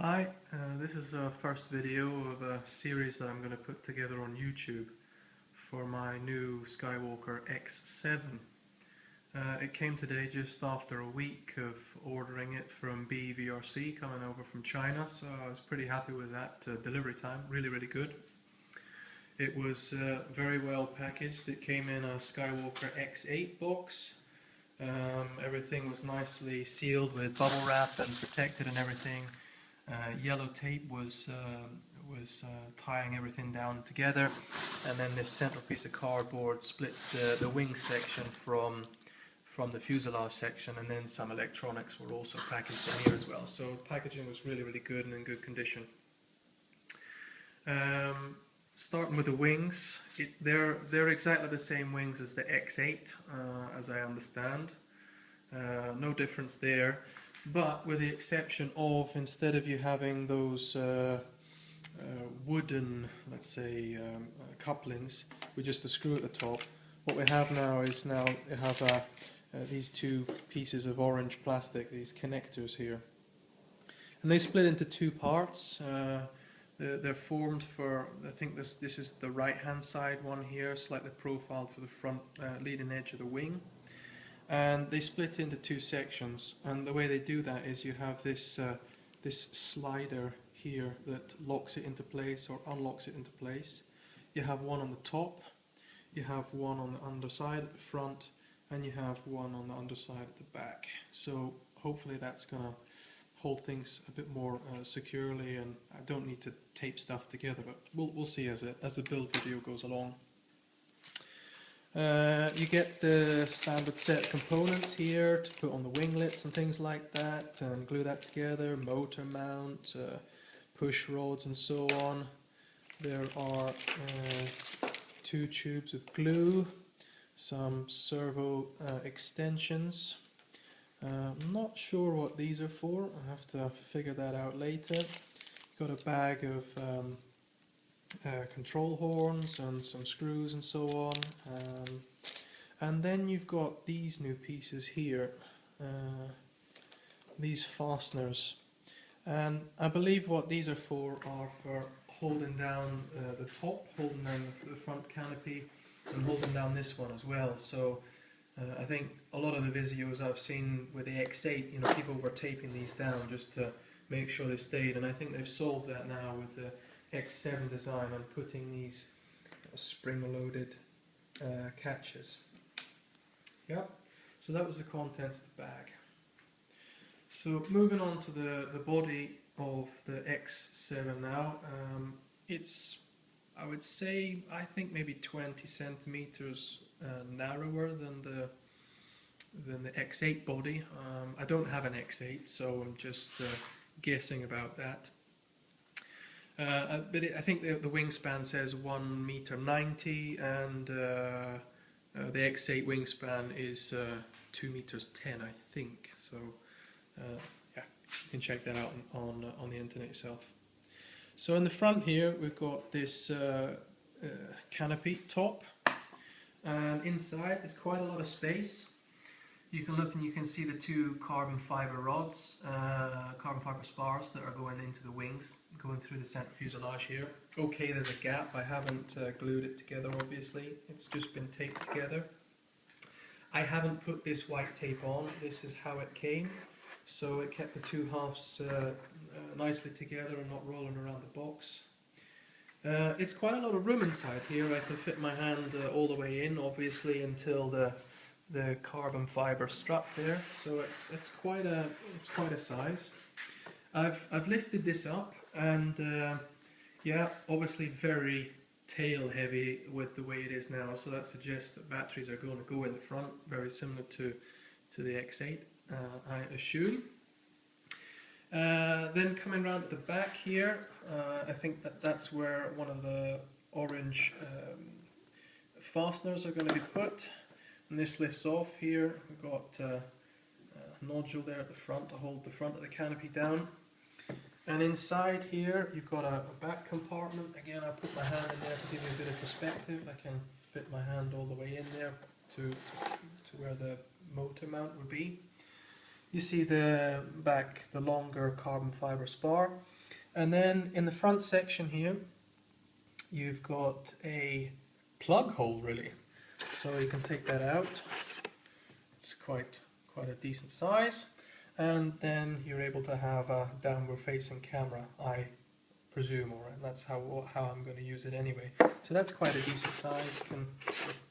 Hi, this is the first video of a series that I'm going to put together on YouTube for my new Skywalker X7. It came today just after a week of ordering it from BEVRC coming over from China, so I was pretty happy with that delivery time, really good. It was very well packaged. It came in a Skywalker X8 box. Everything was nicely sealed with bubble wrap and protected and everything. Yellow tape was tying everything down together, and then this central piece of cardboard split the wing section from the fuselage section, and then some electronics were also packaged in here as well. So packaging was really good and in good condition. Starting with the wings, they're exactly the same wings as the X8, as I understand. No difference there. But with the exception of, instead of you having those wooden, let's say, couplings with just a screw at the top, what we have now is we have these two pieces of orange plastic, these connectors here. And they split into two parts. They're formed for, I think this is the right hand side one here, slightly profiled for the front leading edge of the wing. And they split into two sections, and the way they do that is you have this slider here that locks it into place or unlocks it into place. You have one on the top, you have one on the underside at the front, and you have one on the underside at the back. So hopefully that's going to hold things a bit more securely, and I don't need to tape stuff together, but we'll see as the build video goes along. You get the standard set components here to put on the winglets and things like that, and glue that together, motor mount, push rods and so on. There are two tubes of glue, some servo extensions. I'm not sure what these are for, I'll have to figure that out later. Got a bag of control horns and some screws and so on, and then you've got these new pieces here, these fasteners, and I believe what these are for holding down the top, holding down the front canopy, and holding down this one as well. So I think a lot of the videos I've seen with the X8, people were taping these down just to make sure they stayed, and I think they've solved that now with the X7 design and putting these spring-loaded catches. Yep, so that was the contents of the bag. So moving on to the body of the X7 now. It's, I would say, I think maybe 20 centimeters narrower than the X8 body. I don't have an X8, so I'm just guessing about that. But I think the wingspan says 1.90 meters, and the X8 wingspan is 2.10 meters, I think. So yeah, you can check that out on the internet yourself. So in the front here we've got this canopy top, and inside there's quite a lot of space. You can look and you can see the two carbon fiber rods, carbon fiber spars that are going into the wings, going through the center fuselage here. Okay, there's a gap. I haven't glued it together, obviously. It's just been taped together. I haven't put this white tape on. This is how it came. So it kept the two halves nicely together and not rolling around the box. It's quite a lot of room inside here. I can fit my hand all the way in, obviously, until the carbon fiber strap there, so it's quite a size. I've lifted this up, and yeah, obviously very tail heavy with the way it is now, so that suggests that batteries are going to go in the front, very similar to the X8, I assume. Then coming round at the back here, I think that's where one of the orange fasteners are going to be put. And this lifts off here. We've got a nodule there at the front to hold the front of the canopy down. And inside here you've got a back compartment. Again, I put my hand in there to give you a bit of perspective. I can fit my hand all the way in there to where the motor mount would be. You see the back, the longer carbon fiber spar, and then in the front section here you've got a plug hole really, so you can take that out. It's quite a decent size, and then you're able to have a downward facing camera, I presume, or that's how I'm going to use it anyway. So that's quite a decent size, can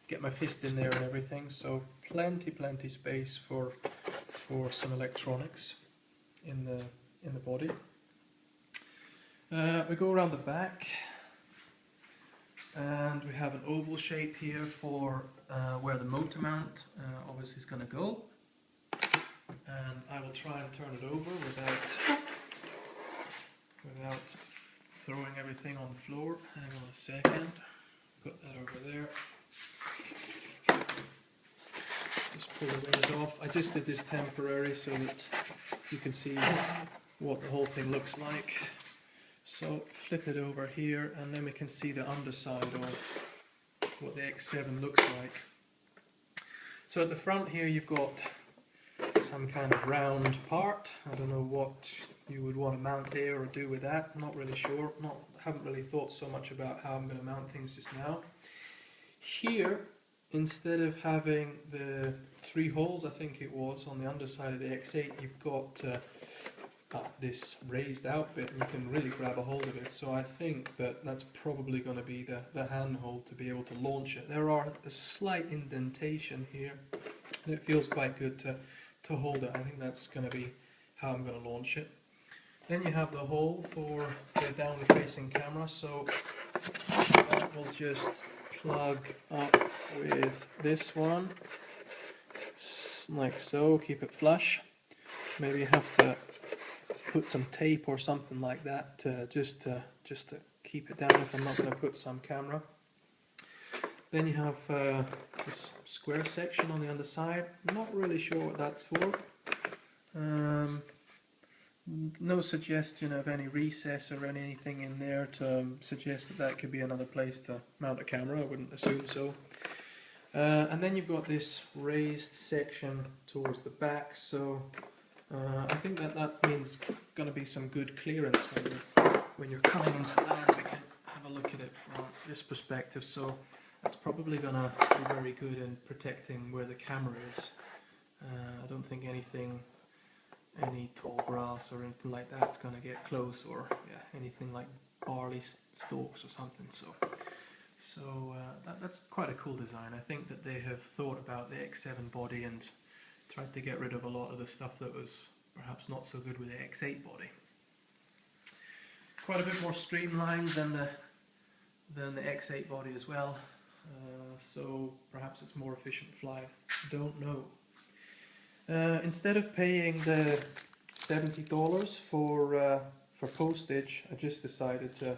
get my fist in there and everything, so plenty space for some electronics in the body. We go around the back, and we have an oval shape here for where the motor mount obviously is going to go. And I will try and turn it over without throwing everything on the floor. Hang on a second. Put that over there. Just pull the wings off. I just did this temporary so that you can see what the whole thing looks like. So flip it over here, and then we can see the underside of what the X7 looks like. So at the front here you've got some kind of round part. I don't know what you would want to mount there or do with that. I'm not really sure. Haven't really thought so much about how I'm going to mount things just now. Here, instead of having the 3 holes, I think it was, on the underside of the X8, you've got this raised out bit, and you can really grab a hold of it. So I think that that's probably going to be the handhold to be able to launch it. There are a slight indentation here, and it feels quite good to hold it. I think that's going to be how I'm going to launch it. Then you have the hole for the downward facing camera, so that will just plug up with this one, like so, keep it flush. Maybe you have to put some tape or something like that just to keep it down if I'm not going to put some camera. Then you have this square section on the underside. Not really sure what that's for. No suggestion of any recess or anything in there to suggest that could be another place to mount a camera. I wouldn't assume so. And then you've got this raised section towards the back, so I think that means going to be some good clearance when you're coming into land. We can have a look at it from this perspective, so that's probably going to be very good in protecting where the camera is. I don't think any tall grass or anything like that's going to get close, or anything like barley stalks or something. So that's quite a cool design. I think that they have thought about the X7 body and tried to get rid of a lot of the stuff that was perhaps not so good with the X8 body. Quite a bit more streamlined than the X8 body as well, so perhaps it's more efficient fly. Don't know. Instead of paying the $70 for postage, I just decided to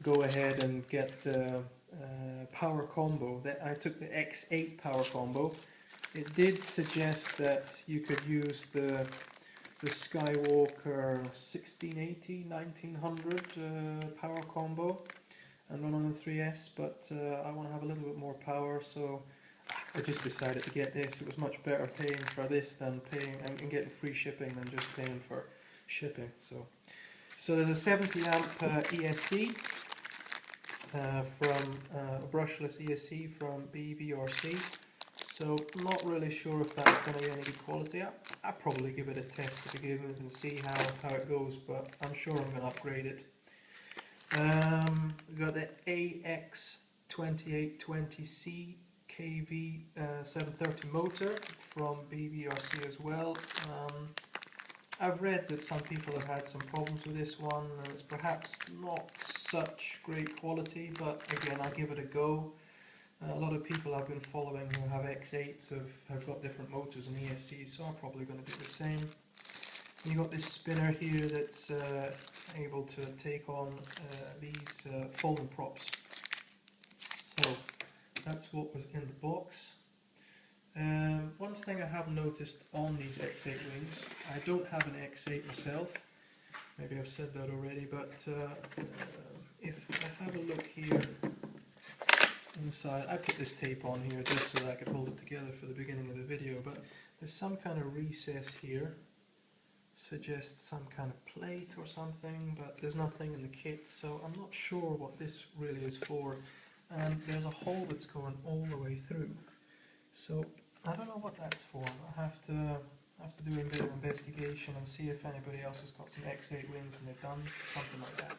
go ahead and get the power combo. I took the X8 power combo. It did suggest that you could use the Skywalker 1680, 1900 power combo and run on the 3S, but I want to have a little bit more power, so I just decided to get this. It was much better paying for this than paying and getting free shipping than just paying for shipping. So there's a 70 amp ESC from a brushless ESC from BEVRC. So I'm not really sure if that's going to be any good quality. I'll probably give it a test to begin with and see how it goes, but I'm sure I'm going to upgrade it. We've got the AX2820C KV 730 motor from BEVRC as well. I've read that some people have had some problems with this one, and it's perhaps not such great quality, but again, I'll give it a go. A lot of people I've been following who have X8s have got different motors and ESCs, so I'm probably going to do the same. And you've got this spinner here that's able to take on these folding props. So that's what was in the box. One thing I have noticed on these X8 wings, I don't have an X8 myself, maybe I've said that already, but if I have a look here inside, I put this tape on here just so that I could hold it together for the beginning of the video, but there's some kind of recess here suggests some kind of plate or something, but there's nothing in the kit, so I'm not sure what this really is for. And there's a hole that's going all the way through, so I don't know what that's for. I have to do a bit of investigation and see if anybody else has got some X8 wings and they've done something like that.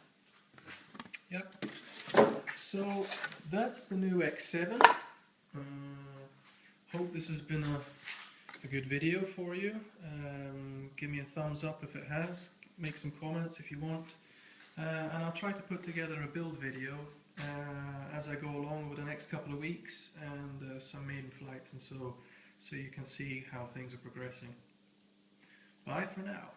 Yep. So that's the new X7. Hope this has been a good video for you. Give me a thumbs up if it has. Make some comments if you want. And I'll try to put together a build video as I go along with the next couple of weeks, and some maiden flights and so you can see how things are progressing. Bye for now.